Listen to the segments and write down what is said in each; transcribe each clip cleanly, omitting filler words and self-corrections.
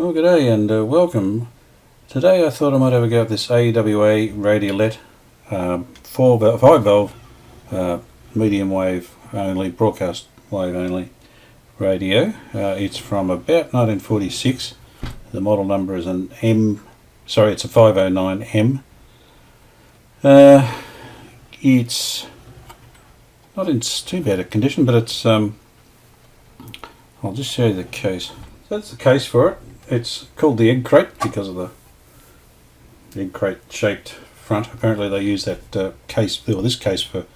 Well, g'day and welcome. Today I thought I might have a go at this AWA Radiolet 5 valve medium wave only, broadcast wave only radio. It's from about 1946. The model number is an it's a 509M. It's not in too bad a condition, but it's I'll just show you the case. So that's the case for it. It's called the Egg Crate because of the egg crate shaped front. Apparently they use that case, or this case, for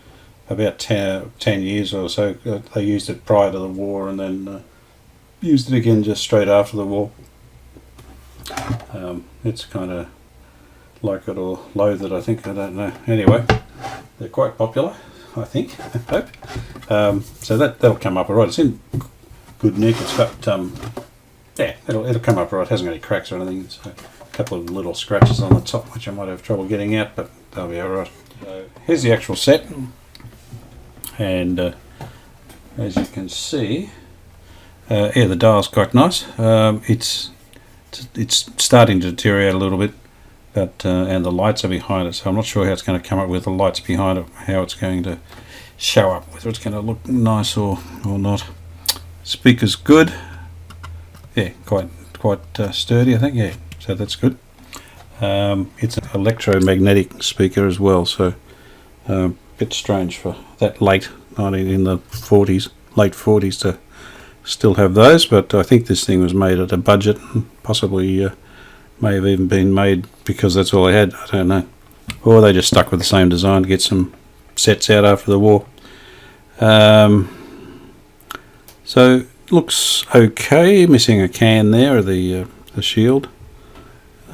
about 10 years or so. They used it prior to the war and then used it again just straight after the war. It's kind of like it or loathe it, I think. I don't know. Anyway, they're quite popular, I think. I hope. So that'll come up alright. It's in good nick. It's got yeah, it'll come up right. It hasn't got any cracks or anything. It's a couple of little scratches on the top, which I might have trouble getting out, but they'll be alright. So here's the actual set, and as you can see, yeah, the dial's quite nice. It's starting to deteriorate a little bit, but and the lights are behind it, so I'm not sure how it's going to come up with the lights behind it, how it's going to show up, whether it's going to look nice or not. Speaker's good. Yeah, quite sturdy, I think. Yeah, so that's good. It's an electromagnetic speaker as well, so a bit strange for that late in the 40s, late 40s, to still have those. But I think this thing was made at a budget, possibly may have even been made because that's all they had. I don't know, or they just stuck with the same design to get some sets out after the war. So looks okay, missing a can there, the shield.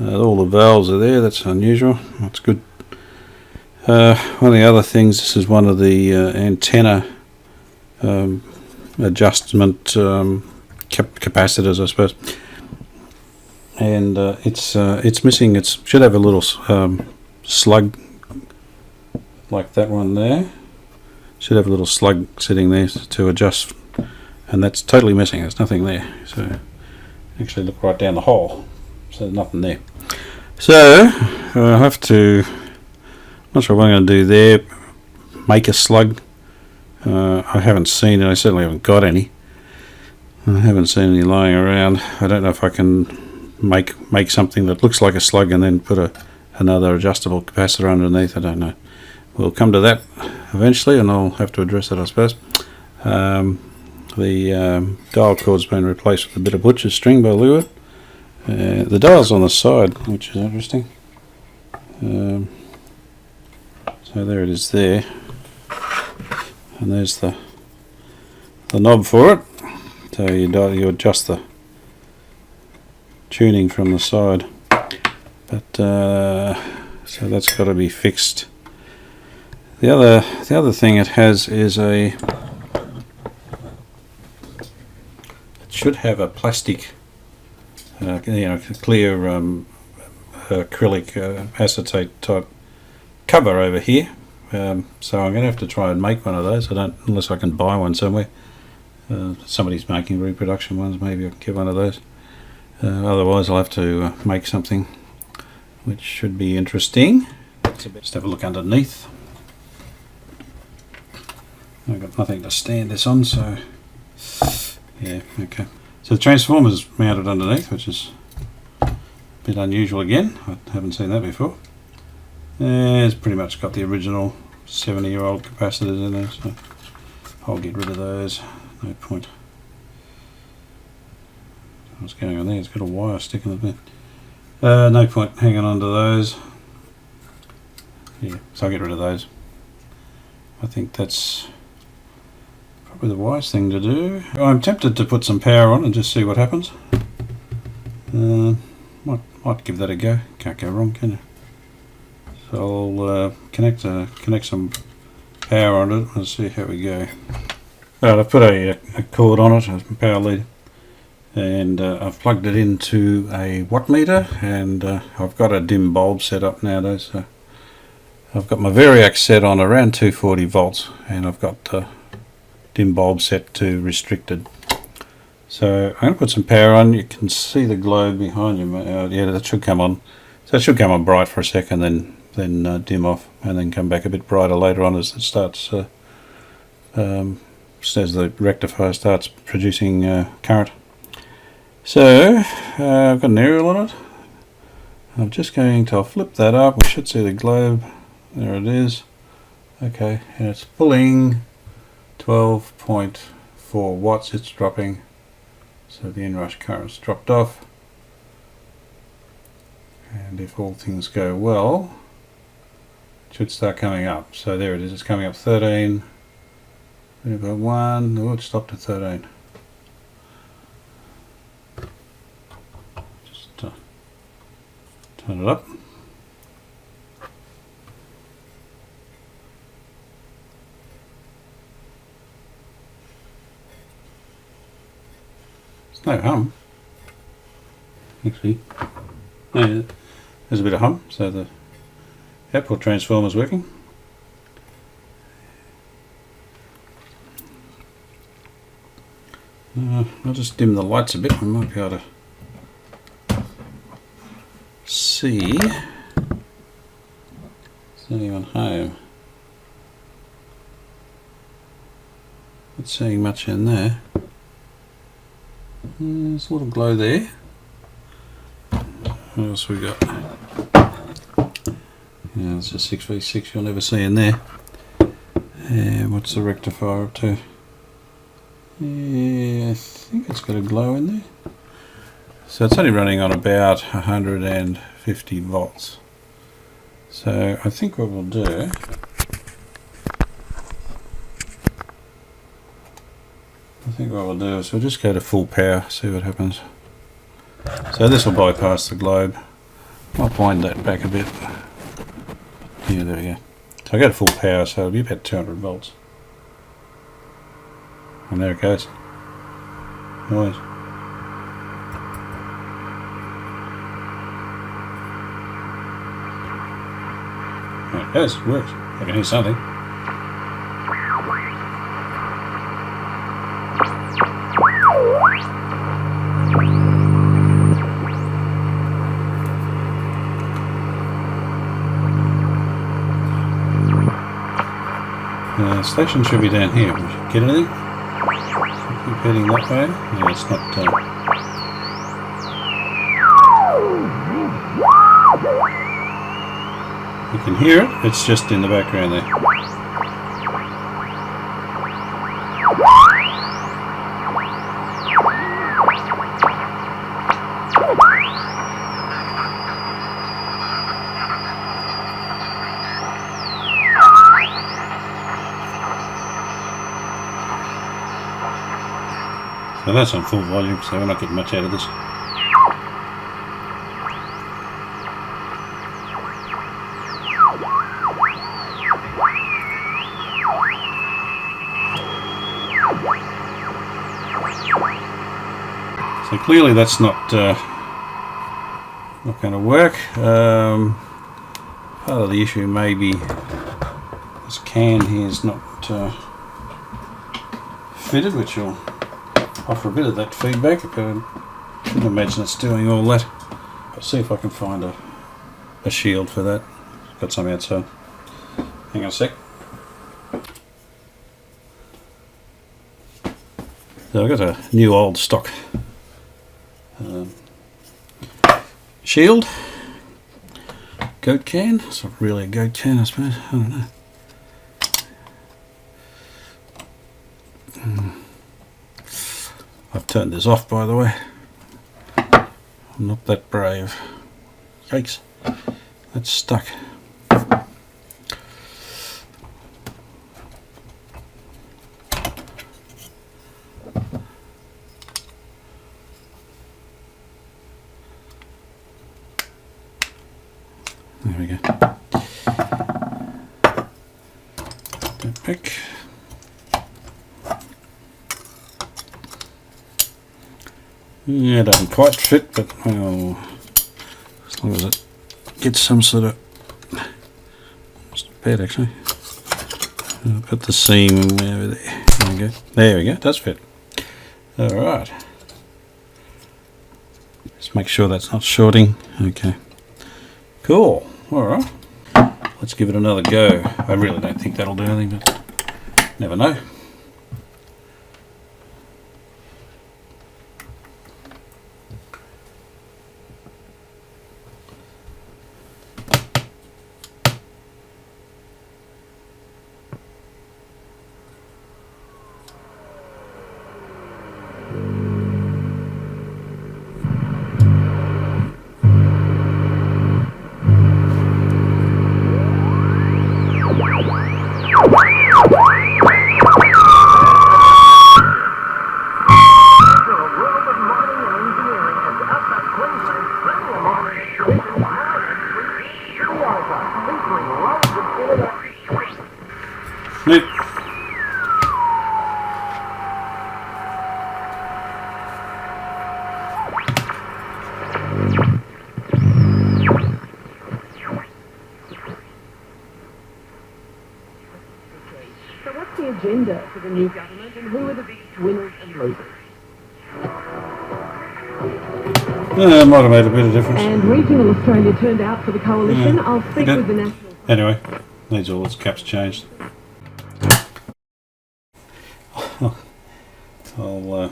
All the valves are there, that's unusual, that's good. One of the other things, this is one of the antenna adjustment capacitors, I suppose. And it's missing, it should have a little slug like that one there. Should have a little slug sitting there to adjust. And that's totally missing, there's nothing there. So actually look right down the hole, so there's nothing there. So I have to, not sure what I'm going to do there, make a slug. I haven't seen it, I certainly haven't got any. I haven't seen any lying around. I don't know if I can make something that looks like a slug and then put another adjustable capacitor underneath. I don't know. We'll come to that eventually, and I'll have to address it, I suppose. The dial cord's been replaced with a bit of butcher's string by the look of it. The dial's on the side, which is interesting. So there it is there. And there's the knob for it. So you adjust the tuning from the side. But so that's got to be fixed. The other thing it has is should have a plastic, clear acrylic acetate type cover over here. So I'm going to have to try and make one of those. Unless I can buy one somewhere. Somebody's making reproduction ones. Maybe I can get one of those. Otherwise, I'll have to make something, which should be interesting. Just have a look underneath. I've got nothing to stand this on, so. Yeah, okay. So the transformer's mounted underneath, which is a bit unusual again. I haven't seen that before. It's pretty much got the original 70-year-old capacitors in there, so I'll get rid of those. No point. What's going on there? It's got a wire sticking in there. No point hanging on to those. Yeah, so I'll get rid of those. I think that's probably the wise thing to do. I'm tempted to put some power on and just see what happens. Might give that a go. Can't go wrong, can you? So I'll connect some power on it and see how we go. Right, I've put a cord on it, a power lead, and I've plugged it into a watt meter, and I've got a dim bulb set up nowadays. So I've got my Variac set on around 240 volts, and I've got dim bulb set to restricted. So I'm going to put some power on. You can see the globe behind you. Yeah, that should come on. So it should come on bright for a second, then dim off, and then come back a bit brighter later on as it starts, as the rectifier starts producing current. So I've got an aerial on it. I'm just going to flip that up. We should see the globe. There it is. Okay, and it's pulling 12.4 watts. It's dropping. So the inrush current's dropped off. And if all things go well, it should start coming up. So there it is. It's coming up 13. We've got 1. Oh, it stopped at 13. Just turn it up. There's no hum. Actually, no, there's a bit of hum, so the output transformer is working. I'll just dim the lights a bit. I might be able to see. Is anyone home? Not seeing much in there. There's a little glow there. What else we got? Yeah, it's a 6v6 you'll never see in there. What's the rectifier up to? Yeah, I think it's got a glow in there. So it's only running on about 150 volts. So I think what we'll do, is we'll just go to full power, see what happens. So this will bypass the globe. I'll wind that back a bit. Yeah, there we go. So I go to full power, so it'll be about 200 volts. And there it goes. Noise. There it goes, it works. I can hear something. The station should be down here. Get anything? Keep heading that way. Yeah, it's not. You can hear it. It's just in the background there. So that's on full volume, so we're not getting much out of this. So clearly that's not going to work. Part of the issue may be this can here is not fitted, which will offer a bit of that feedback, but I shouldn't imagine it's doing all that. I'll see if I can find a shield for that. Got some outside. Hang on a sec. So I've got a new old stock shield. Goat can. It's not really a goat can, I suppose. I don't know. I've turned this off, by the way. I'm not that brave. Yikes. That's stuck. There we go. That back. Yeah, it doesn't quite fit, but well, as long as it gets some sort of, it's not bad actually. I'll put the seam over there. There we go. There we go. It does fit. All right. Just make sure that's not shorting. Okay. Cool. Alright. Let's give it another go. I really don't think that'll do anything, but never know. Neat. So what's the agenda for the new government and who are the biggest winners and losers? It might have made a bit of difference. And regional Australia turned out for the coalition. I'll speak with the national... Anyway, needs all its caps changed. I'll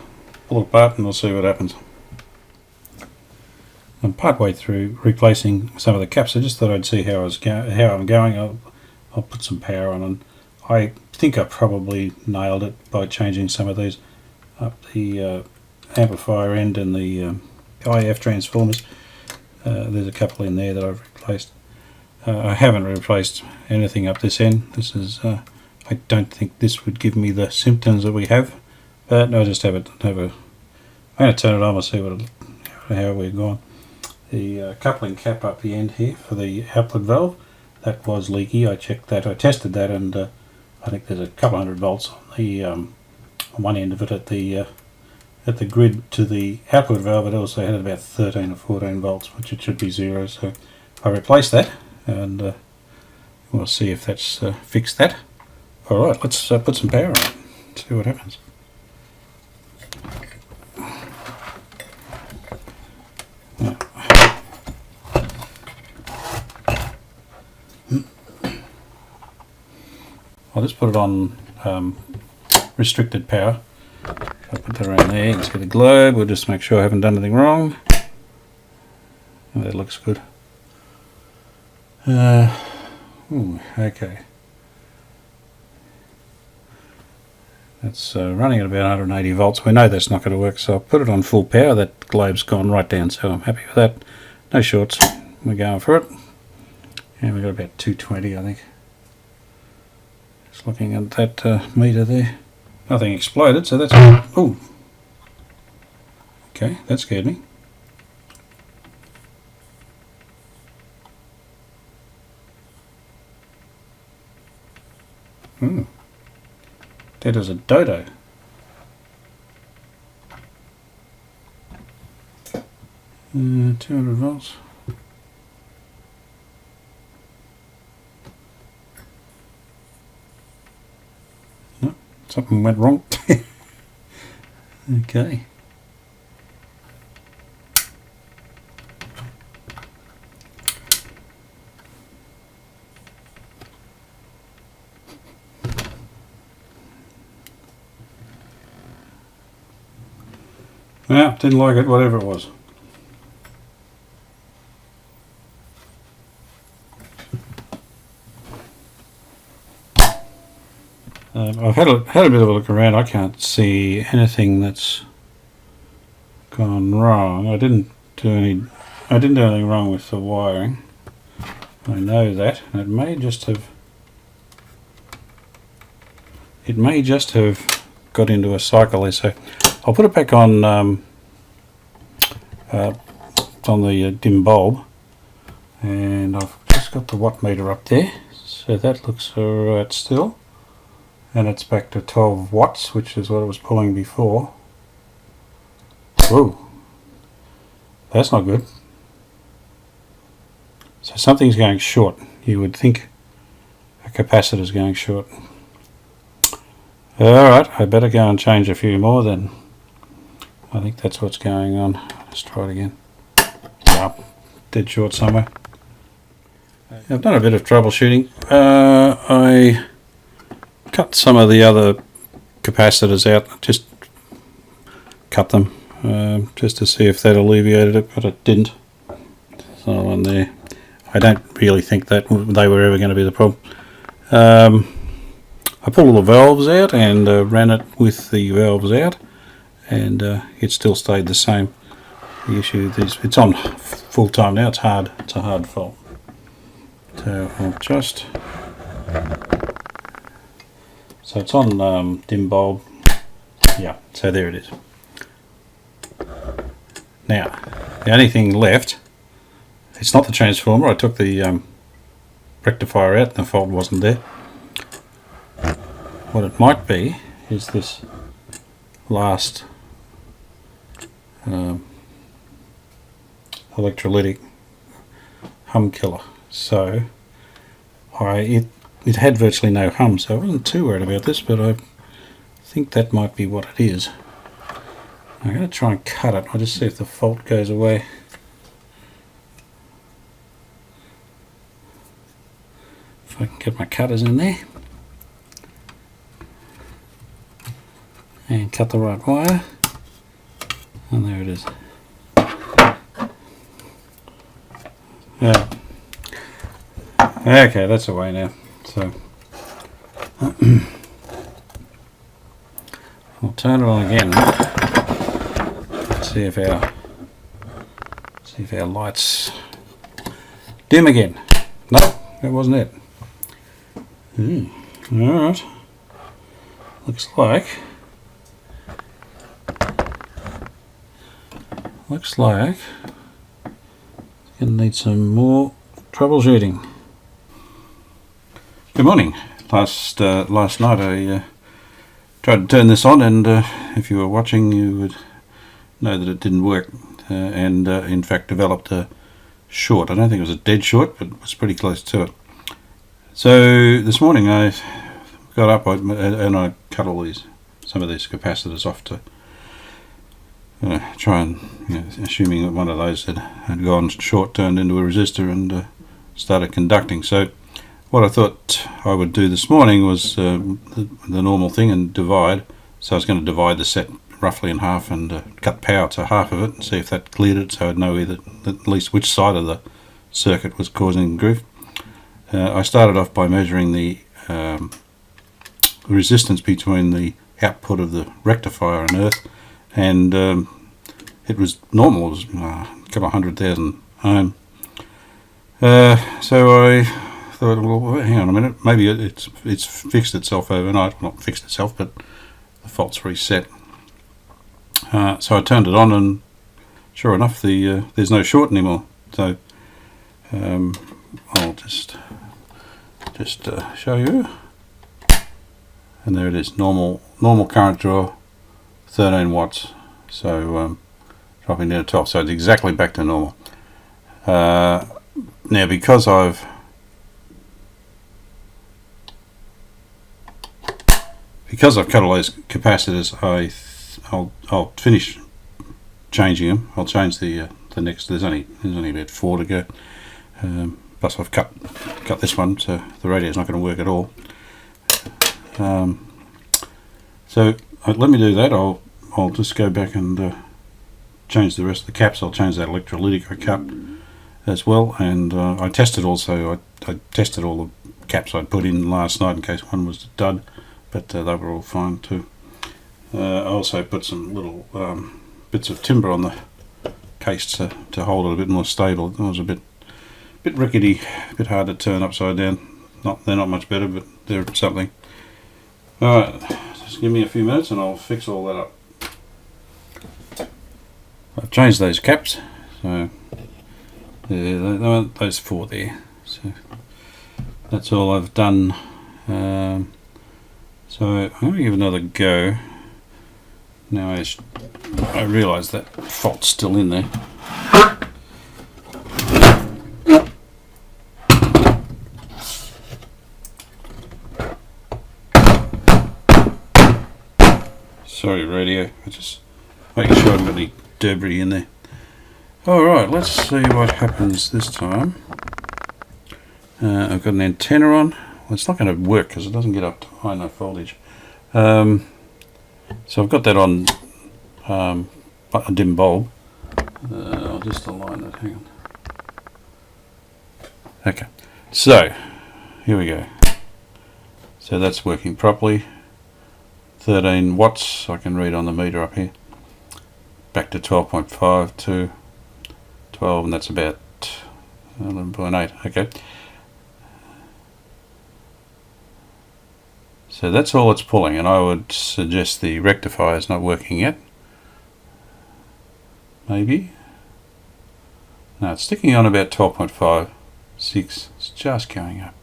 pull it apart and we'll see what happens. I'm partway through replacing some of the caps. I just thought I'd see how I'm going. I'll put some power on, and I think I probably nailed it by changing some of these up the amplifier end and the IF transformers. There's a couple in there that I've replaced. I haven't replaced anything up this end. This is I don't think this would give me the symptoms that we have, but I'll just have a I'm going to turn it on and see how we're going. The coupling cap up the end here for the output valve, that was leaky. I checked that, I tested that, and I think there's a couple hundred volts on the on one end of it at the grid to the output valve. It also had about 13 or 14 volts, which it should be zero. So I replaced that, and we'll see if that's fixed that. All right, let's put some power on it. See what happens. I'll just put it on restricted power. I'll put that around there. You can see the globe. We'll just make sure I haven't done anything wrong. Oh, that looks good. Okay. That's running at about 180 volts. We know that's not going to work, so I'll put it on full power. That globe's gone right down, so I'm happy with that. No shorts. We're going for it. And we've got about 220, I think. Just looking at that meter there. Nothing exploded, so that's... Oh! Okay, that scared me. Dead as a dodo. Uh, 200 volts. No, something went wrong. Okay. Yeah, didn't like it, whatever it was. I've had a bit of a look around. I can't see anything that's gone wrong. I didn't do anything wrong with the wiring. I know that. It may just have got into a cycle there. So I'll put it back on the dim bulb, and I've just got the watt meter up there, so that looks alright still, and it's back to 12 watts, which is what it was pulling before. Whoa, that's not good. So something's going short. You would think a capacitor is going short. Alright, I better go and change a few more then. I think that's what's going on. Let's try it again. dead short somewhere. I've done a bit of troubleshooting. I cut some of the other capacitors out, just cut them just to see if that alleviated it, but it didn't. So on there, I don't really think that they were ever going to be the problem. I pulled all the valves out and ran it with the valves out, and it still stayed the same. The issue is it's on full time now. It's hard. It's a hard fault. So I'll just. So it's on dim bulb. Yeah. So there it is. Now the only thing left. It's not the transformer. I took the rectifier out and the fault wasn't there. What it might be is this last electrolytic hum killer. So it had virtually no hum, so I wasn't too worried about this, but I think that might be what it is. I'm going to try and cut it. I'll just see if the fault goes away. If I can get my cutters in there and cut the right wire, and there it is. Yeah. Okay, that's away now. So I'll turn it on again. See if our lights dim again. No, that wasn't it. Alright. Looks like it's gonna need some more troubleshooting. Good morning. Last night I tried to turn this on, and if you were watching you would know that it didn't work, and in fact developed a short. I don't think it was a dead short, but it was pretty close to it. So this morning I got up and I cut some of these capacitors off to try and, assuming that one of those had gone short, turned into a resistor and started conducting. So what I thought I would do this morning was the normal thing and divide. So I was going to divide the set roughly in half and cut power to half of it and see if that cleared it, so I'd know at least which side of the circuit was causing grief. I started off by measuring the resistance between the output of the rectifier and earth, and it was normal. It was a couple of 100,000 ohm. So I thought, well, hang on a minute, maybe it's fixed itself overnight. Well, not fixed itself, but the fault's reset. So I turned it on, and sure enough, there's no short anymore. So I'll just show you, and there it is. Normal current draw, 13 watts. So dropping down to 12. So it's exactly back to normal. Now because I've cut all those capacitors, I'll finish changing them. I'll change the next. There's only about 4 to go. Plus I've cut this one, so the radio's not going to work at all. So let me do that. I'll just go back and change the rest of the caps. I'll change that electrolytic I cut as well, and I tested also. I tested all the caps I'd put in last night in case one was a dud, but they were all fine too. I also put some little bits of timber on the case to hold it a bit more stable. It was a bit rickety, a bit hard to turn upside down. They're not much better, but they're something. Alright, just give me a few minutes and I'll fix all that up. I've changed those caps, so those 4 there. So that's all I've done. So I'm going to give another go. Now I realise that fault's still in there. Sorry radio, I just making sure I haven't got any debris in there. Alright, let's see what happens this time. I've got an antenna on. Well, it's not going to work because it doesn't get up to high enough voltage. So I've got that on a dim bulb. I'll just align that, hang on. Okay, so here we go. So that's working properly. 13 watts, I can read on the meter up here. Back to 12.5 to 12, and that's about 11.8. Okay. So that's all it's pulling, and I would suggest the rectifier is not working yet. Maybe. No, it's sticking on about 12.5, 6. It's just going up.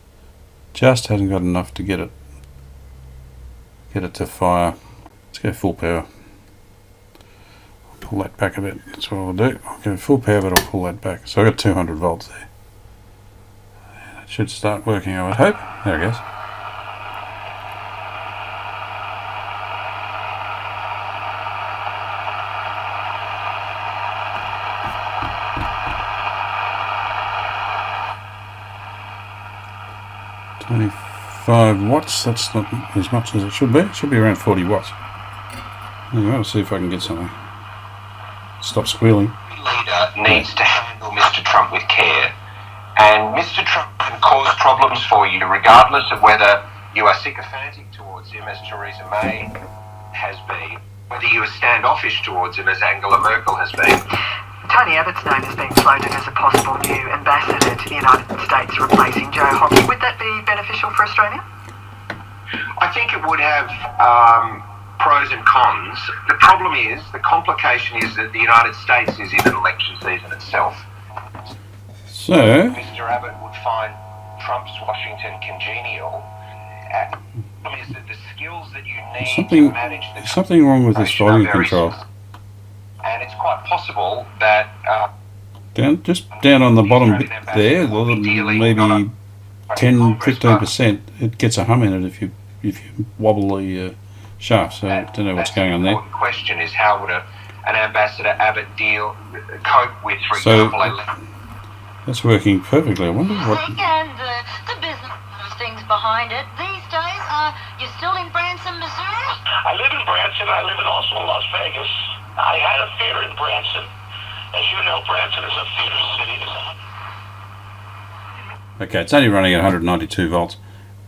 Just hasn't got enough to get it to fire. Let's go full power. I'll pull that back a bit. That's what I'll do. I'll go full power, but I'll pull that back. So I've got 200 volts there. It should start working, I would hope. There it goes. Watts, that's not as much as it should be. It should be around 40 watts. Anyway, I'll see if I can get something. Stop squealing. Leader needs to handle Mr. Trump with care, and Mr. Trump can cause problems for you regardless of whether you are sycophantic towards him, as Theresa May has been, whether you are standoffish towards him, as Angela Merkel has been. Tony Abbott's name has been floated as a possible new ambassador to the United States replacing Joe Hockey. Would that be beneficial for Australia? I think it would have pros and cons. The problem is, the complication is that the United States is in an election season itself. So Mr. Abbott would find Trump's Washington congenial. The problem is that the skills that you need to manage the something wrong with this volume control. And it's quite possible that just down on the bottom bit there, maybe 10-15%, it gets a hum in it if you wobble the shaft. So I don't know what's going on there. The question is, how would an Ambassador Abbott cope with, for example, that's working perfectly. I wonder what. And the business things behind it these days. You're still in Branson, Missouri? I live in Branson. I live in also Las Vegas. I had a theater in Branson. As you know, Branson is a theater city. Okay, it's only running at 192 volts.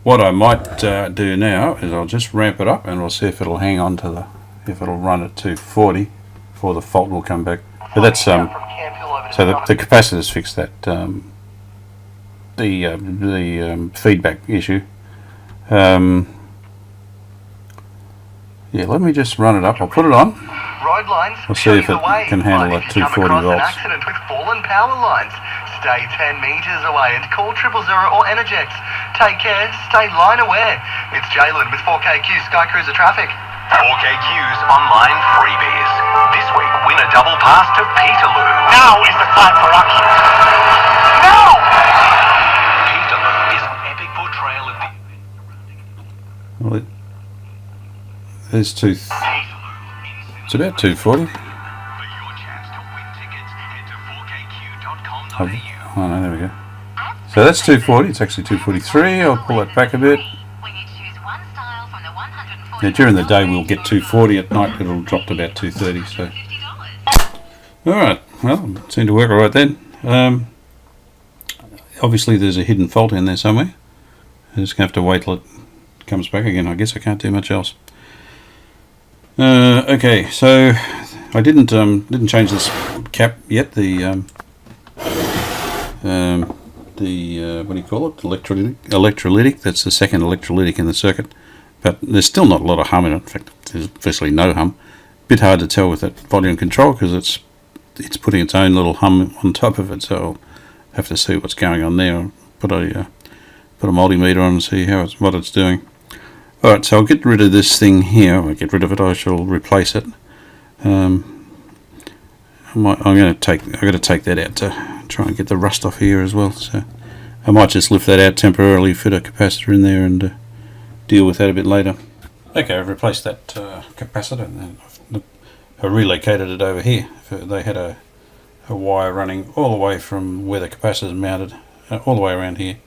What I might do now is I'll just ramp it up and we'll see if it'll hang on to if it'll run at 240 before the fault will come back. But that's so the capacitors fixed that the feedback issue. Yeah, let me just run it up. I'll put it on. Road lines We'll see if it can handle that 240 volts. An accident with fallen power lines. Stay 10 metres away and call 000 or Energex. Take care, stay line aware. It's Jalen with 4KQ Sky Cruiser Traffic. 4KQ's online freebies. This week, win a double pass to Peterloo. Now is the time for action. No! Peterloo is an epic portrayal of the... Well, there's two. It's about 240. Oh no, there we go. So that's 240. It's actually 243. I'll pull that back a bit. Yeah, during the day we'll get 240. At night it'll drop to about 230. So, all right. Well, it seemed to work all right then. Obviously, there's a hidden fault in there somewhere. I'm just gonna have to wait till it comes back again. I guess I can't do much else. Okay, so I didn't change this cap yet. The what do you call it? Electrolytic. That's the second electrolytic in the circuit. But there's still not a lot of hum in it. In fact, there's virtually no hum. Bit hard to tell with that volume control because it's putting its own little hum on top of it. So I'll have to see what's going on there. I'll put a multimeter on and see what it's doing. Alright, so I'll get rid of this thing here. I'll get rid of it. I shall replace it. I'm going to take that out to try and get the rust off here as well. So I might just lift that out temporarily, fit a capacitor in there, and deal with that a bit later. Okay, I've replaced that capacitor and I relocated it over here. They had a a wire running all the way from where the capacitor is mounted, all the way around here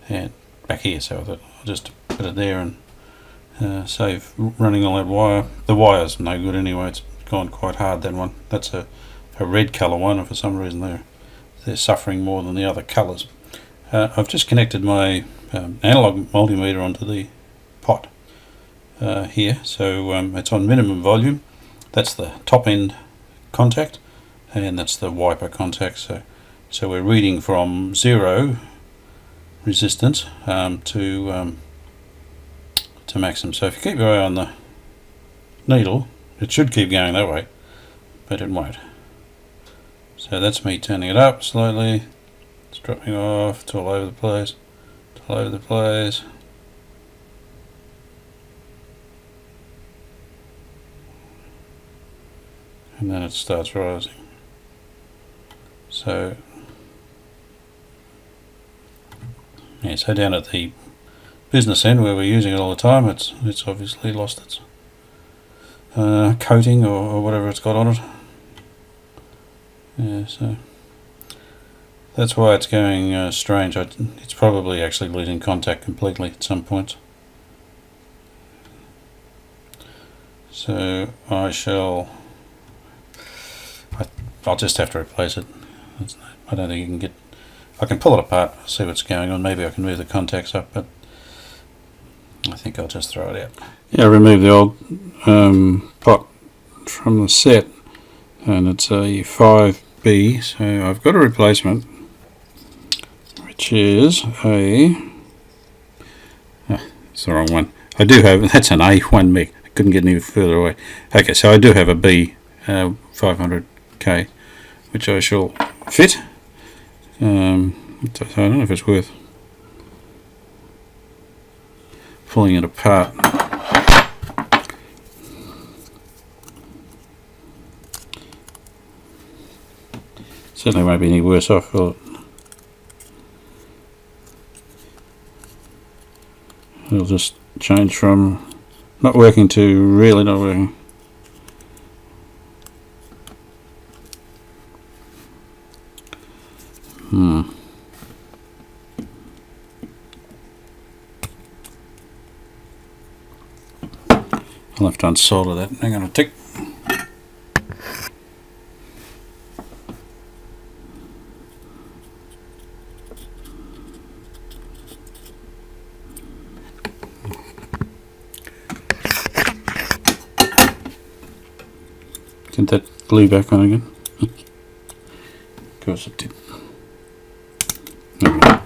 and back here. So I thought I'll just put it there and save running all that wire. The wire's no good anyway, it's gone quite hard, that one. That's a red colour one, and for some reason they're suffering more than the other colours. I've just connected my analog multimeter onto the pot here, so it's on minimum volume. That's the top end contact, and that's the wiper contact. So we're reading from 0 resistance to maximum. So if you keep your eye on the needle, it should keep going that way, but it won't. So that's me turning it up slowly. It's dropping off. It's all over the place. It's all over the place. And then it starts rising. So yeah, so down at the business end where we're using it all the time, it's obviously lost its coating or whatever it's got on it. Yeah, so that's why it's going strange. It's probably actually losing contact completely at some point. So I'll just have to replace it. I don't think you can I can pull it apart, see what's going on. Maybe I can move the contacts up, but I think I'll just throw it out. Yeah, I removed the old pot from the set, and it's a 5B, so I've got a replacement, which is it's the wrong one. I do have, that's an A1 meg. I couldn't get any further away. Okay, so I do have a B 500K, which I shall fit. So I don't know if it's worth pulling it apart. Certainly won't be any worse off, will it? It'll just change from not working to really not working. I'll have to unsolder that. Hang on a tick. Get that glue back on again. Of course it did. Okay.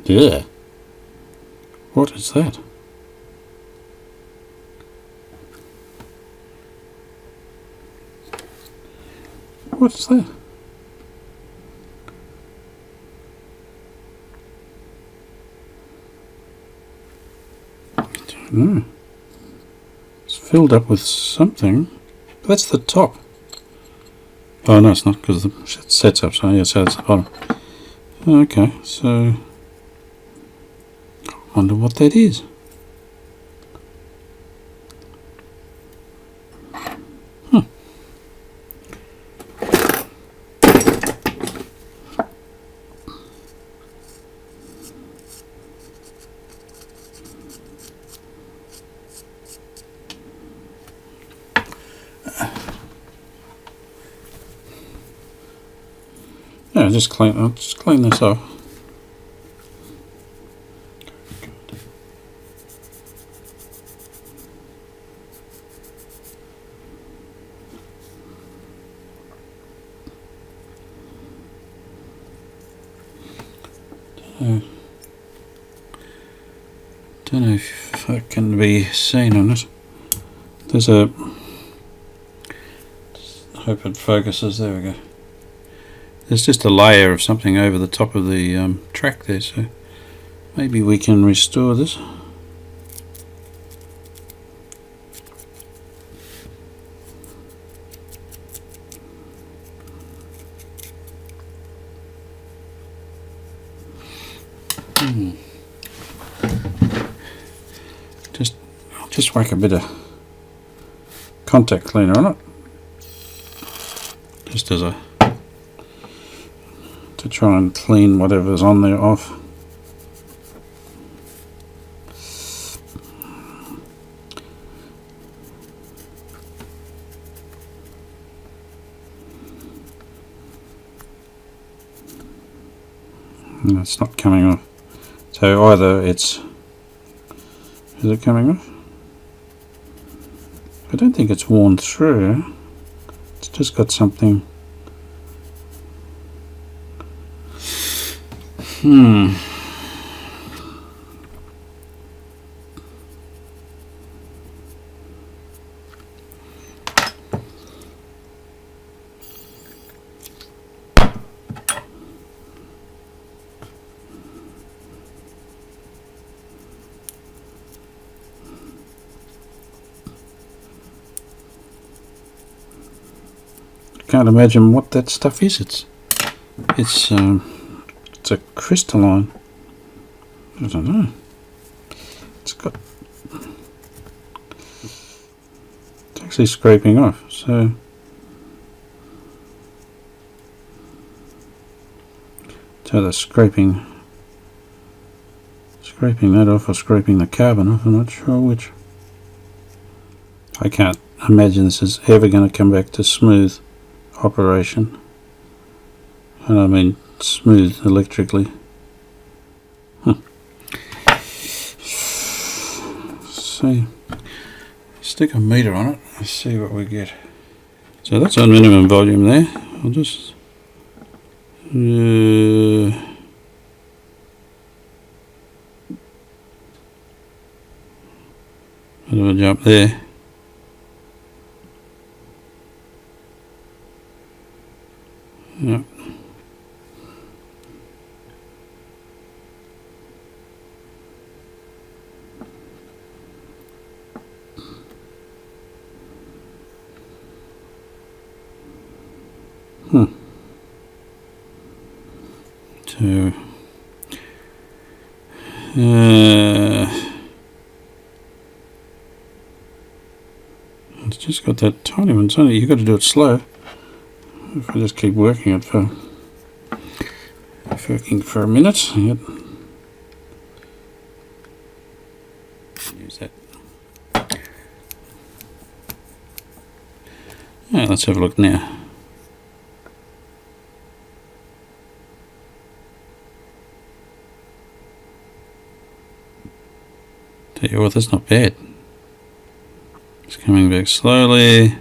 Yeah. What is that? What is that? I don't know. It's filled up with something. But that's the top. Oh no, it's not, because the sets up. So yeah, so it's the bottom. Okay, so I wonder what that is. Yeah, I'll just clean this off. Don't know if that can be seen on it. There's a, hope it focuses, there we go. There's just a layer of something over the top of the track there, so maybe we can restore this. just whack a bit of contact cleaner on it, just as a to try and clean whatever's on there off. And it's not coming off. So either is it coming off? I don't think it's worn through. It's just got something. Can't imagine what that stuff is. It's a crystalline. I don't know. It's actually scraping off. So they're scraping that off or scraping the carbon off. I'm not sure which. I can't imagine this is ever going to come back to smooth operation, and I mean smooth electrically. See, stick a meter on it and see what we get. So that's on minimum volume there. I'll just bit of a jump there. Yep. So it's just got that tiny one. It's only, you've got to do it slow. If I just keep working it for a minute, yep. Use that. Yeah, let's have a look now. Tell you what, that's not bad. It's coming back slowly.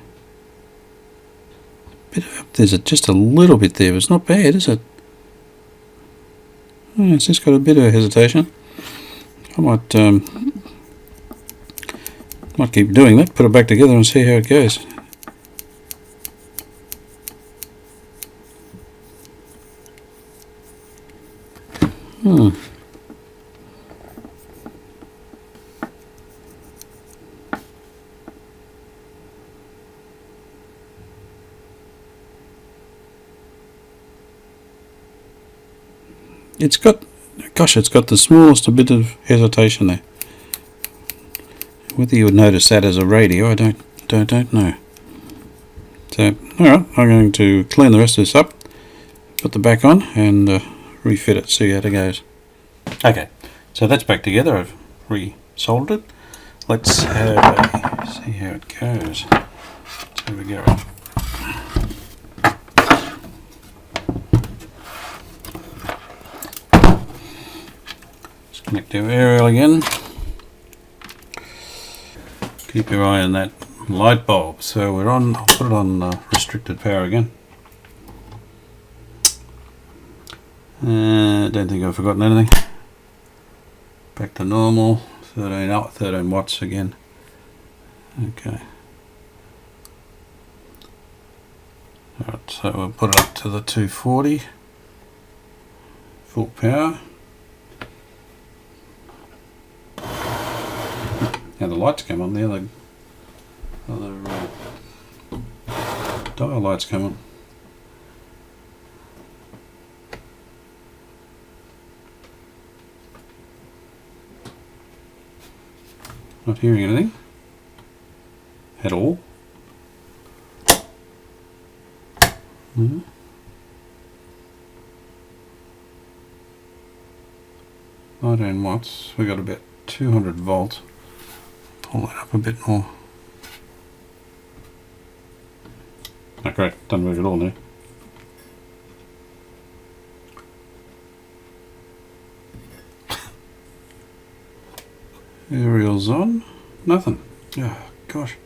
There's just a little bit there, but it's not bad, is it? Oh, it's just got a bit of hesitation. I might keep doing that, put it back together and see how it goes. It's got, gosh, it's got the smallest bit of hesitation there. Whether you would notice that as a radio, I don't know. So, alright, I'm going to clean the rest of this up, put the back on, and refit it, see how it goes. Okay, so that's back together. I've re-soldered it. Let's see how it goes. So we go. Connect our aerial again. Keep your eye on that light bulb. So we're on, I'll put it on restricted power again. I don't think I've forgotten anything. Back to normal, 13 watts again. Okay. Alright, so we'll put it up to the 240. Full power. Now the lights come on, the other dial lights come on. Not hearing anything. at all. 19 watts. We got about 200 volts. Pull that up a bit more. Oh, great, doesn't work at all now. Aerial's on. Nothing. Oh gosh.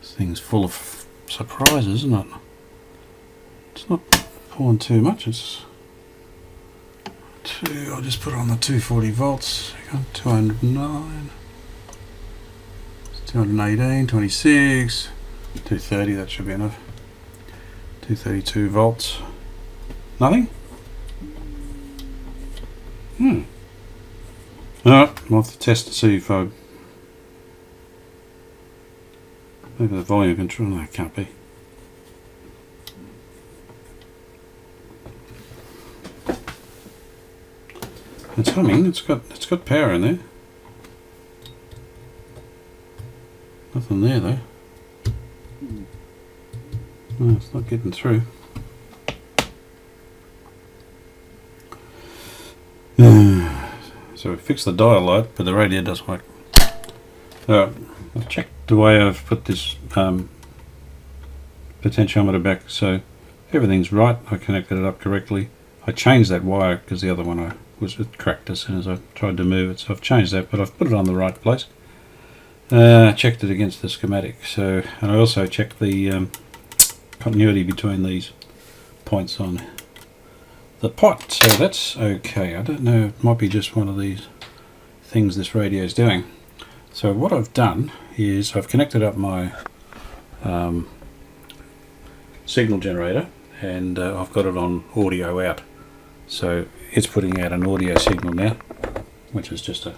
This thing's full of surprises, isn't it? It's not pulling too much. It's I'll just put it on the 240 volts. 209, 218, 26, 230. That should be enough. 232 volts. Nothing. Alright, I'll have to test to see if I maybe the volume control. No, it can't be. It's humming. It's got power in there. Nothing there though. No, it's not getting through. So we fixed the dial light, but the radio doesn't work. I've checked the way I've put this potentiometer back, so everything's right. I connected it up correctly. I changed that wire because the other one it cracked as soon as I tried to move it, so I've changed that, but I've put it on the right place. Checked it against the schematic, and I also checked the continuity between these points on the pot, so that's okay. I don't know, it might be just one of these things this radio is doing. So what I've done is I've connected up my signal generator, and I've got it on audio out, so it's putting out an audio signal now, which is just a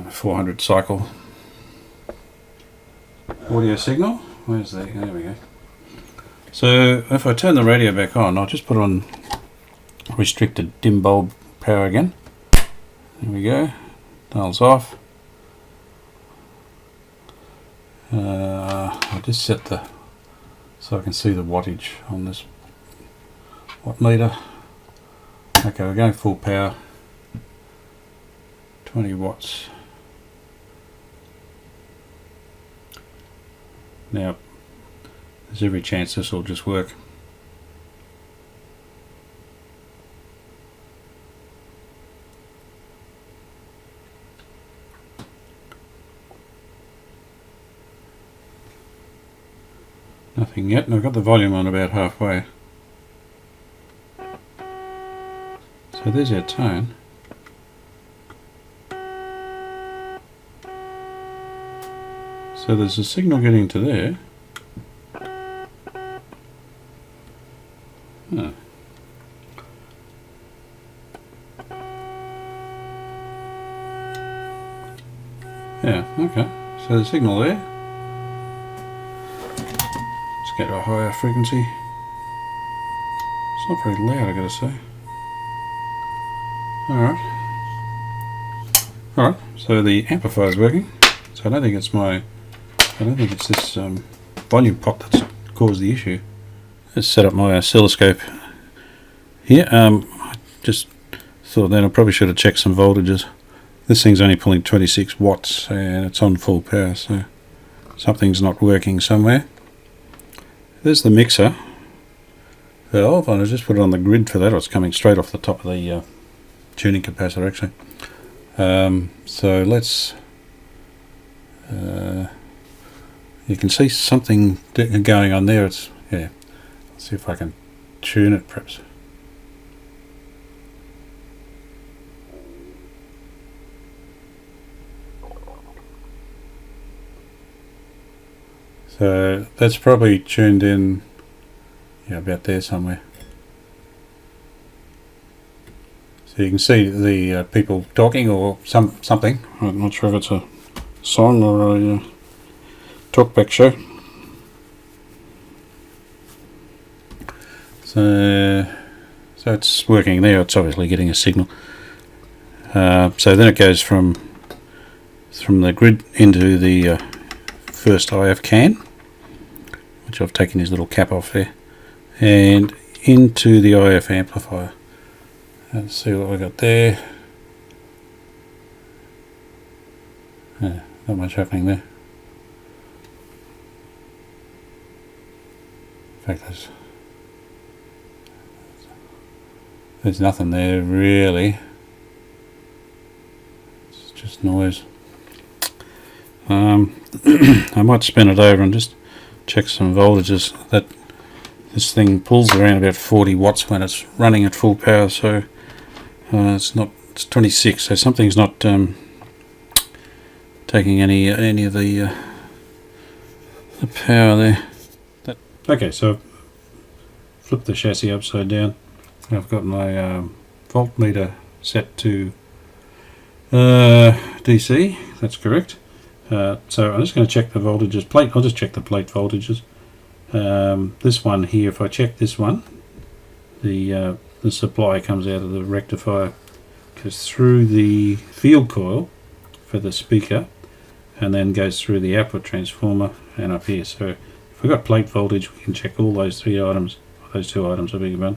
400 cycle audio signal. Where's the, there we go. So if I turn the radio back on, I'll just put on restricted dim bulb power again. There we go, dial's off. I'll just set so I can see the wattage on this watt meter. Okay, we're going full power, 20 watts. Now, there's every chance this will just work. Nothing yet, and I've got the volume on about halfway. So there's our tone. So there's a signal getting to there. Huh. Yeah, okay. So the signal there. Let's get to a higher frequency. It's not very loud, I gotta say. Alright, so the amplifier is working. So I don't think it's this volume pot that's caused the issue. Let's set up my oscilloscope here. I just thought then I probably should have checked some voltages. This thing's only pulling 26 watts and it's on full power, so something's not working somewhere. There's the mixer valve, and I just put it on the grid for that. It's coming straight off the top of the tuning capacitor actually. So let's you can see something going on there. It's let's see if I can tune it perhaps. So that's probably tuned in about there somewhere. So you can see the people talking or something. I'm not sure if it's a song or a talkback show. So it's working there. It's obviously getting a signal. So then it goes from the grid into the first IF can, which I've taken his little cap off there, and into the IF amplifier. Let's see what we got there. Not much happening there. In fact, there's nothing there really. It's just noise. I might spin it over and just check some voltages. That this thing pulls around about 40 watts when it's running at full power, so it's 26, so something's not taking any of the power there. Okay, so flip the chassis upside down. I've got my voltmeter set to DC. That's correct. So I'm just going to check the voltages. I'll just check the plate voltages. This one here, if I check this one, the supply comes out of the rectifier, goes through the field coil for the speaker, and then goes through the output transformer and up here. So if we've got plate voltage, we can check all those three items, those two items, I beg your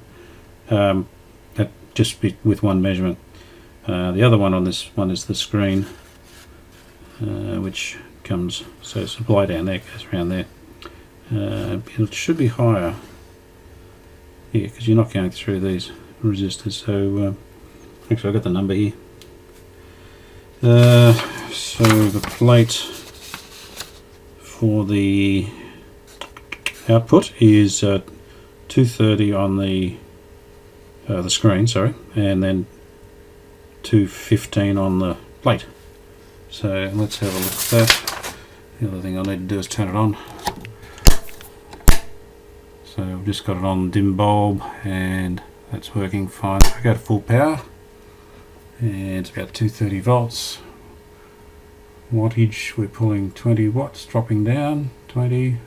pardon, that just with one measurement. The other one on this one is the screen, which comes, so supply down there goes around there. It should be higher here because you're not going through these resistors. So actually I've got the number here. So the plate for the output is 230 on the screen, sorry, and then 215 on the plate. So let's have a look at that. The other thing I need to do is turn it on. So I've just got it on dim bulb and that's working fine. I go to full power and it's about 230 volts. Wattage, we're pulling 20 watts, dropping down 20,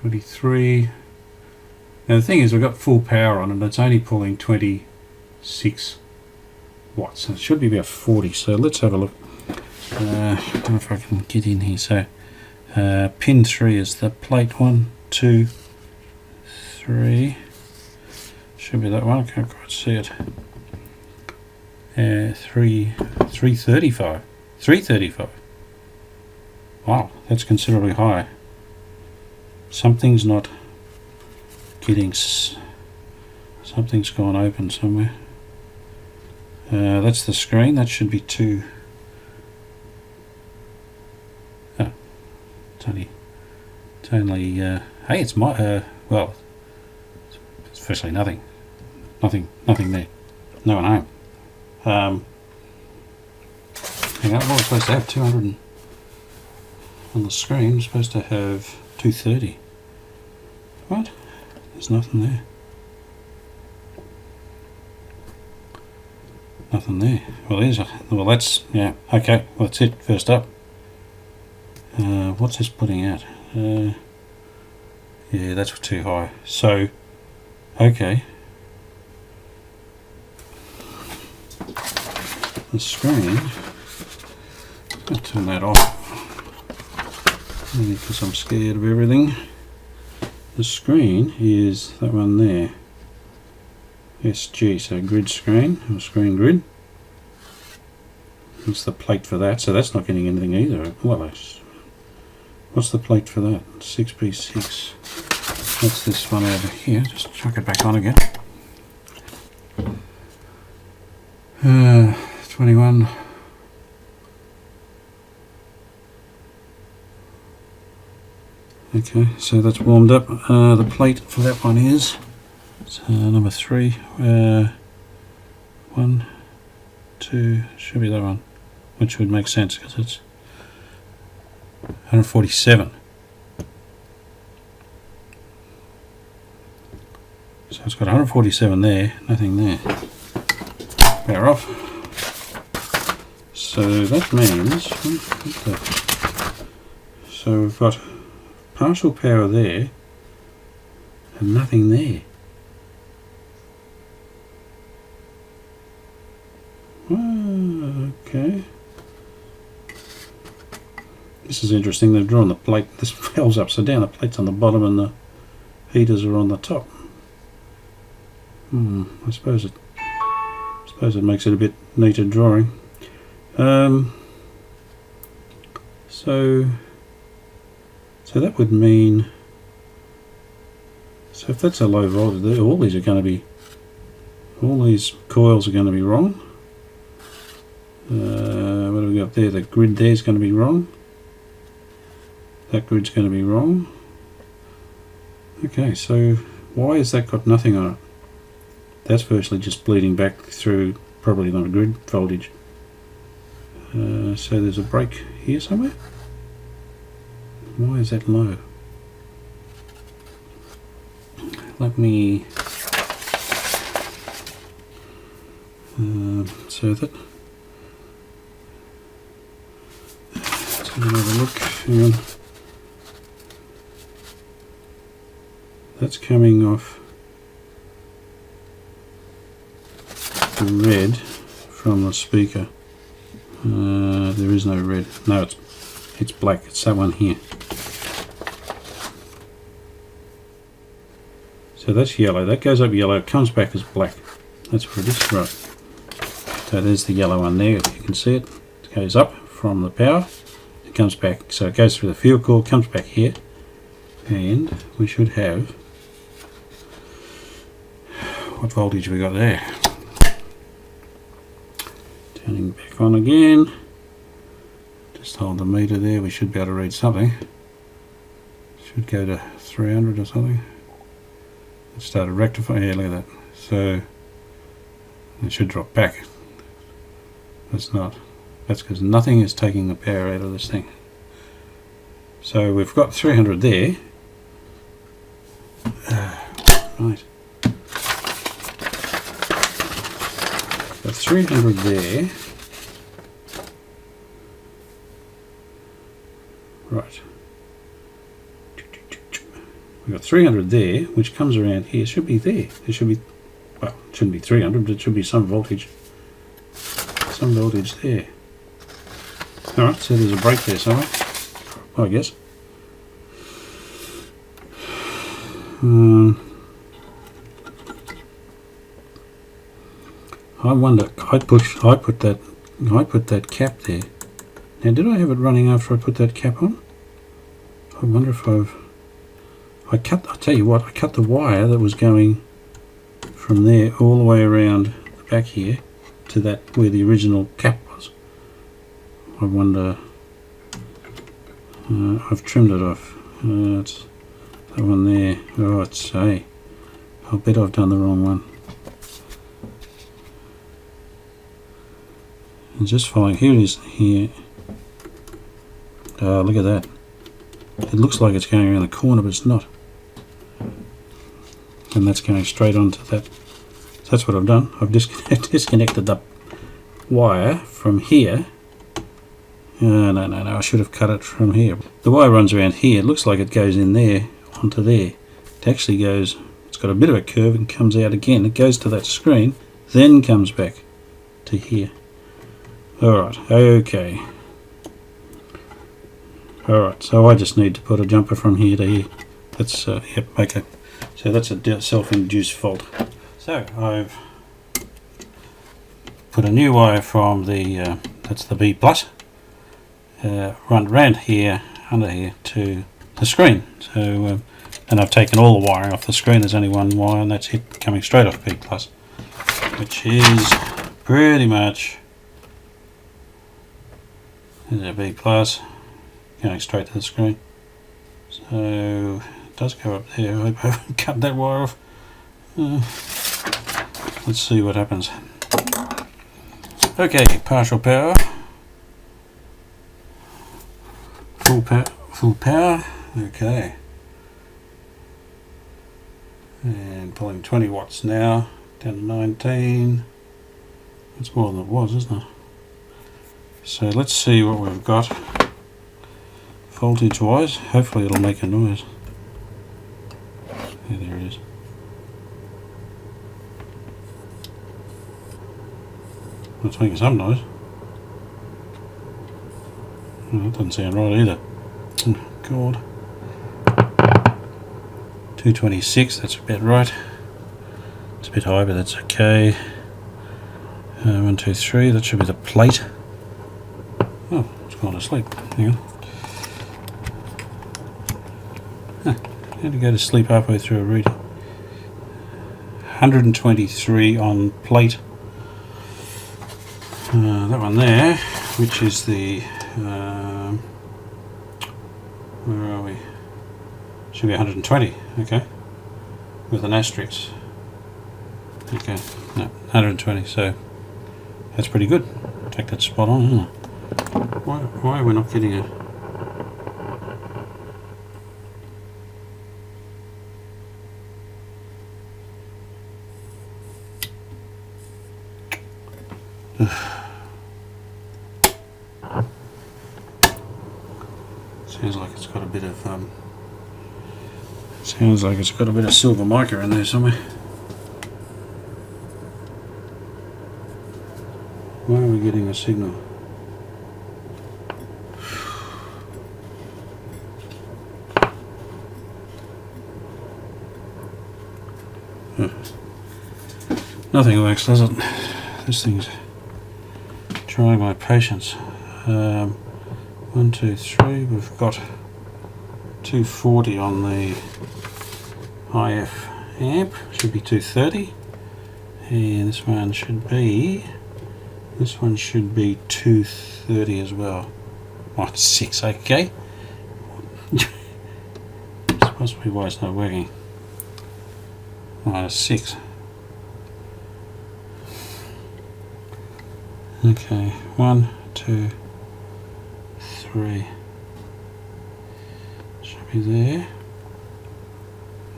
23. Now the thing is, we've got full power on and it's only pulling 26 watts. So it should be about 40. So let's have a look. I don't know if I can get in here. So pin 3 is the plate. 1, 2, 3. Should be that one. I can't quite see it. 335. 335. Wow, that's considerably high. Something's not getting. Something's gone open somewhere. That's the screen. That should be 2. Oh, it's only. Hey, it's my. Well, it's firstly nothing there. No one home. Hang on, what was supposed to have 200 on the screen. I'm supposed to have 230. What? There's nothing there. Nothing there. Well, there's a. Well, that's, yeah. Okay. Well, that's it. First up. What's this putting out? Yeah, that's too high. So, okay. The screen. I'll turn that off because I'm scared of everything. The screen is that one there. SG, so grid screen, or screen grid. That's the plate for that, so that's not getting anything either. Well, what's the plate for that? 6B6. That's this one over here. Just chuck it back on again. 21. Okay, so that's warmed up. The plate for that one is number 3. 1, 2, should be that one, which would make sense because it's 147. So it's got 147 there, nothing there. Power off. So that means, so we've got partial power there and nothing there. Okay. This is interesting. They've drawn the plate. This valve's upside down. The plate's on the bottom and the heaters are on the top. I suppose it makes it a bit neater drawing. So that would mean, so if that's a low voltage, all these coils are going to be wrong. What do we got there? The grid there is going to be wrong. That grid's going to be wrong. Okay, so why has that got nothing on it? That's virtually just bleeding back through, probably not a grid voltage. So there's a break here somewhere. Why is that low? Let me... so that... Let's have another look. Hang on. That's coming off the red from the speaker. There is no red. No, it's black. It's that one here. So that's yellow. That goes up yellow. It comes back as black. That's where it is. Right. So there's the yellow one there. If you can see it. It goes up from the power. It comes back. So it goes through the field coil, comes back here, and we should have... What voltage have we got there? Turning back on again. Just hold the meter there. We should be able to read something. Should go to 300 or something. Let's start to rectify. Yeah, look at that. So it should drop back. That's not. That's because nothing is taking the power out of this thing. So we've got 300 there. Right. Got 300 there. Right. We've got 300 there, which comes around here. It should be there. It should be, well, it shouldn't be 300, but it should be some voltage. Some voltage there. Alright, so there's a break there somewhere, I guess. I wonder, I put that cap there. Now, did I have it running after I put that cap on? I wonder if I'll tell you what, I cut the wire that was going from there all the way around the back here to that where the original cap was. I wonder, I've trimmed it off. It's that one there. Oh, it's a. I'll bet I've done the wrong one. And just following, here it is, here. Look at that. It looks like it's going around the corner, but it's not. And that's going straight onto that. So that's what I've done. I've disconnected the wire from here. No, I should have cut it from here. The wire runs around here. It looks like it goes in there, onto there. It actually goes, it's got a bit of a curve and comes out again. It goes to that screen, then comes back to here. Alright, okay. Alright, so I just need to put a jumper from here to here. That's, yep, okay. So that's a self-induced fault. So I've put a new wire from the, that's the B+, run around here, under here, to the screen. So, and I've taken all the wiring off the screen. There's only one wire, and that's it, coming straight off B+, which is pretty much, there's a B+, going straight to the screen. So it does go up there. I hope I haven't cut that wire off. Let's see what happens. Okay, partial power. Full power. Okay. And pulling 20 watts now, down to 19. That's more than it was, isn't it? So let's see what we've got voltage wise. Hopefully it'll make a noise. Yeah, there it is. It's making some noise. Well, that doesn't sound right either. Oh, God. 226, that's about right. It's a bit high, but that's okay. 1, 2, 3, that should be the plate. Oh, it's gone to sleep. Hang on. Huh, had to go to sleep halfway through a reading. 123 on plate. That one there, which is the where are we? Should be 120. Okay, with an asterisk. Okay, no, 120. So that's pretty good. Take that spot on, isn't it? Why are we not getting a? Sounds like it's got a bit of silver mica in there somewhere. Why are we getting a signal? Nothing works, does it? This thing's trying my patience. 1, 2, 3. We've got 240 on the IF amp. Should be 230, and this one should be 230 as well. -6. Okay. This must be why it's not working. -6. Okay, 1, 2, 3. Should be there.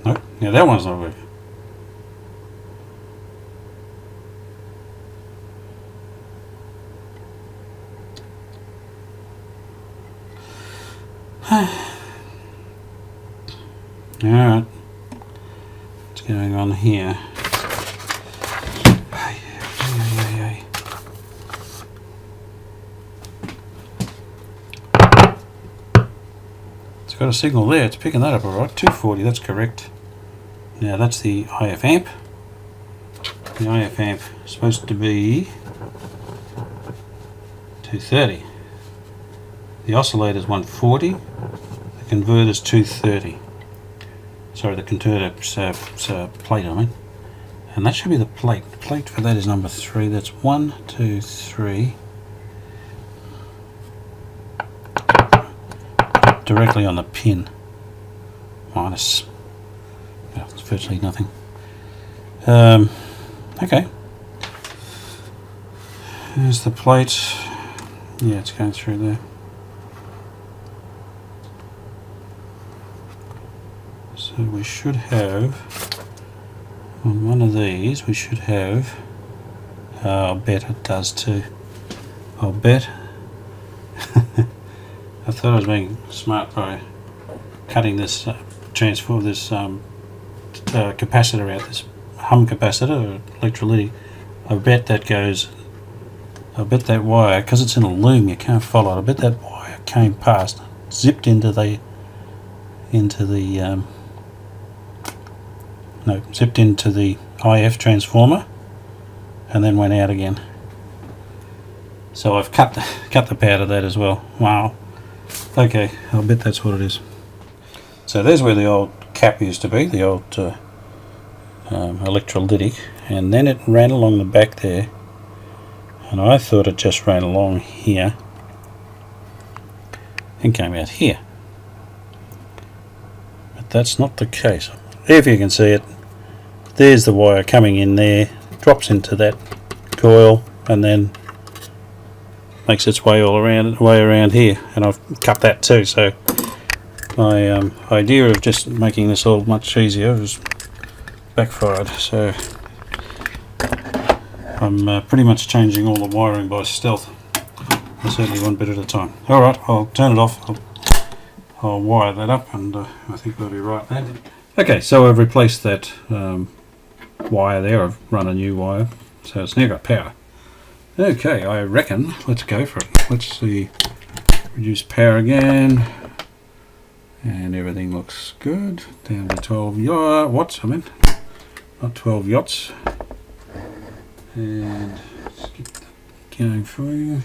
Nope, yeah, that one's not working. Alright, what's going on here? It's got a signal there, it's picking that up alright. 240, that's correct. Now that's the IF amp. The IF amp is supposed to be 230. The oscillator is 140. The converter is 230. Sorry, the converter's plate, I mean. And that should be the plate. The plate for that is number 3. That's 1, 2, 3. Directly on the pin. Minus. Well, it's virtually nothing. Okay. There's the plate. Yeah, it's going through there. So we should have, on one of these, we should have, I'll bet it does too. I'll bet. I thought I was being smart by cutting this transform this capacitor out, this hum capacitor or electrolytic. I bet that goes. I bet that wire, because it's in a loom, you can't follow it. I bet that wire came past, zipped into the zipped into the IF transformer, and then went out again. So I've cut the power to that as well. Wow. Okay, I'll bet that's what it is. So there's where the old cap used to be, the old electrolytic, and then it ran along the back there, and I thought it just ran along here and came out here. But that's not the case. If you can see it, there's the wire coming in there, drops into that coil, and then makes its way around here, and I've cut that too. So my idea of just making this all much easier was backfired. So I'm pretty much changing all the wiring by stealth. I certainly one bit at a time. All right, I'll turn it off. I'll wire that up, and I think we'll be right there. Okay, so I've replaced that wire there. I've run a new wire, so it's now got power. Okay, I reckon let's go for it. Let's see, reduce power again. and everything looks good. Down to 12 watts, I mean, not 12 yachts. And let's get that going for you.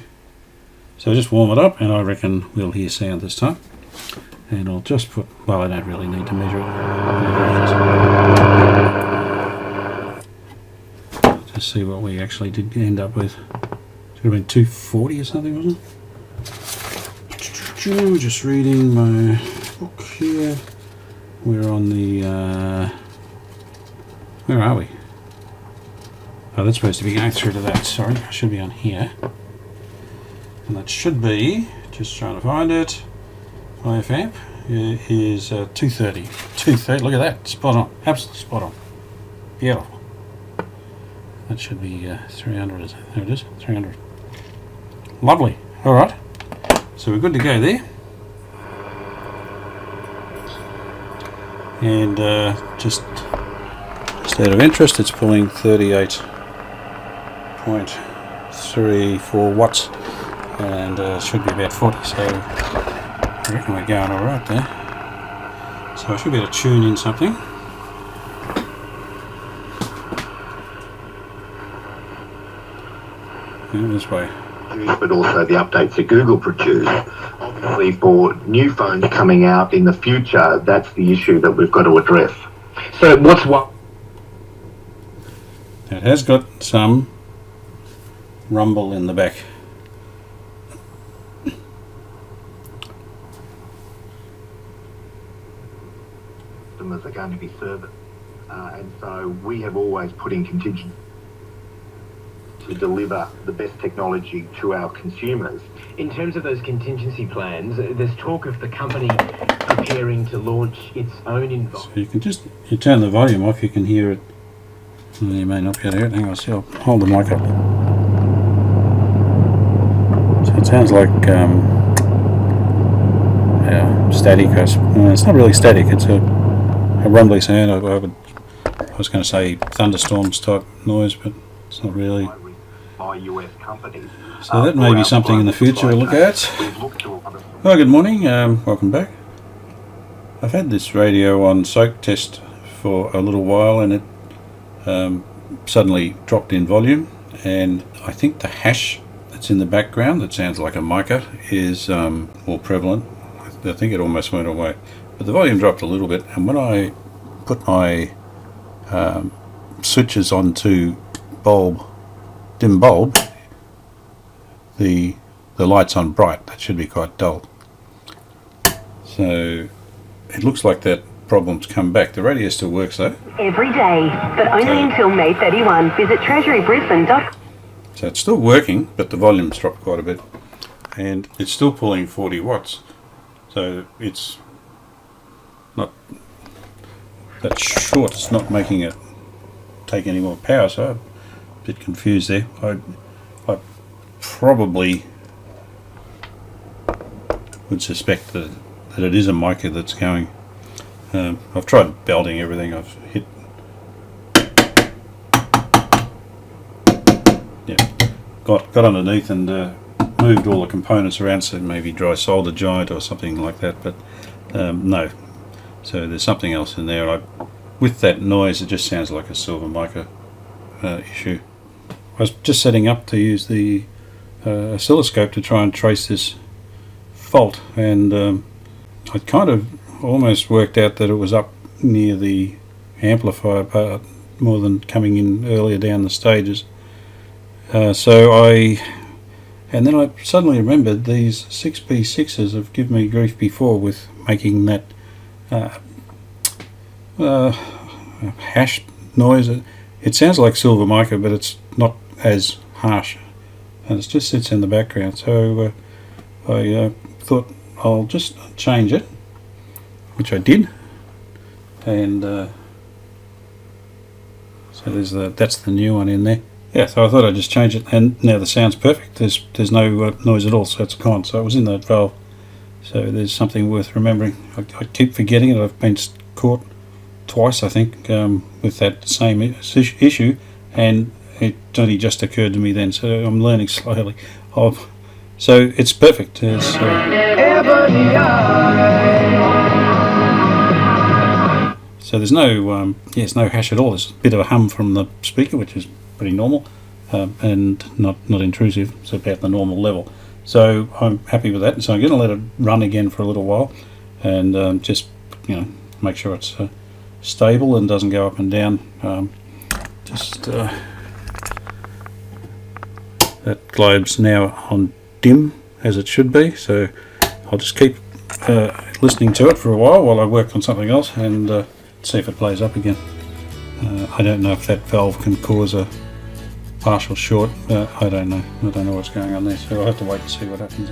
So just warm it up, and I reckon we'll hear sound this time. And I'll just put, well, I don't really need to measure it. Just see what we actually did end up with. Should have been 240 or something, wasn't it? Just reading my book here. We're on the, where are we? Oh, that's supposed to be going through to that, sorry. I should be on here. And that should be, just trying to find it, IF amp is 230. 230, look at that, spot on, absolutely spot on. Beautiful. That should be 300, is it? There it is, 300. Lovely, alright. So we're good to go there. And just out of interest, it's pulling 38.34 watts. And should be about 40, so I reckon we're going alright there. So I should be able to tune in something. Yeah, this way. But also the updates that Google produce. Obviously, for new phones coming out in the future, that's the issue that we've got to address. So what's what? It has got some rumble in the back. Customers are going to be serviced, and so we have always put in contingency to deliver the best technology to our consumers. In terms of those contingency plans, there's talk of the company preparing to launch its own environment. So you can you turn the volume off, you can hear it. Well, you may not be able to hear it. Hang on, see, I'll hold the mic up. So it sounds like static. It's not really static, it's a rumbly sound. I was going to say thunderstorms type noise, but it's not really. By US companies. So that may be something in the future we'll look at. Well, good morning, welcome back. I've had this radio on soak test for a little while, and it suddenly dropped in volume, and I think the hash that's in the background that sounds like a mica is more prevalent. I think it almost went away, but the volume dropped a little bit, and when I put my switches onto dim bulb, the light's on bright. That should be quite dull. So it looks like that problem's come back. The radio still works though. Every day, but only until May 31. Visit treasurybrisbane.com. So it's still working, but the volume's dropped quite a bit, and it's still pulling 40 watts. So it's not that short. It's not making it take any more power. So I'm a bit confused there. I probably would suspect that it is a mica that's going. I've tried belting everything. I've hit. Yeah, got underneath and moved all the components around, so maybe dry solder joint or something like that. But no. So there's something else in there. With that noise, it just sounds like a silver mica issue. I was just setting up to use the oscilloscope to try and trace this fault, and I kind of almost worked out that it was up near the amplifier part more than coming in earlier down the stages. And then I suddenly remembered these 6B6s have given me grief before with making that hash noise. It sounds like silver mica, but it's not as harsh, and it just sits in the background. So I thought I'll just change it, which I did, and so that's the new one in there. Yeah, so I thought I'd just change it, and now the sound's perfect. There's no noise at all, so it's gone. So it was in that valve. So there's something worth remembering. I keep forgetting it. I've been caught twice, I think, with that same issue, and it only just occurred to me then. So I'm learning slowly. So it's perfect. It's, So there's no it's no hash at all. There's a bit of a hum from the speaker, which is pretty normal, and not intrusive. It's about the normal level. So I'm happy with that. So I'm going to let it run again for a little while, and just make sure it's stable and doesn't go up and down. That globe's now on dim as it should be, so I'll just keep listening to it for a while I work on something else and see if it plays up again. I don't know if that valve can cause a partial short. I don't know what's going on there, so I'll have to wait and see what happens.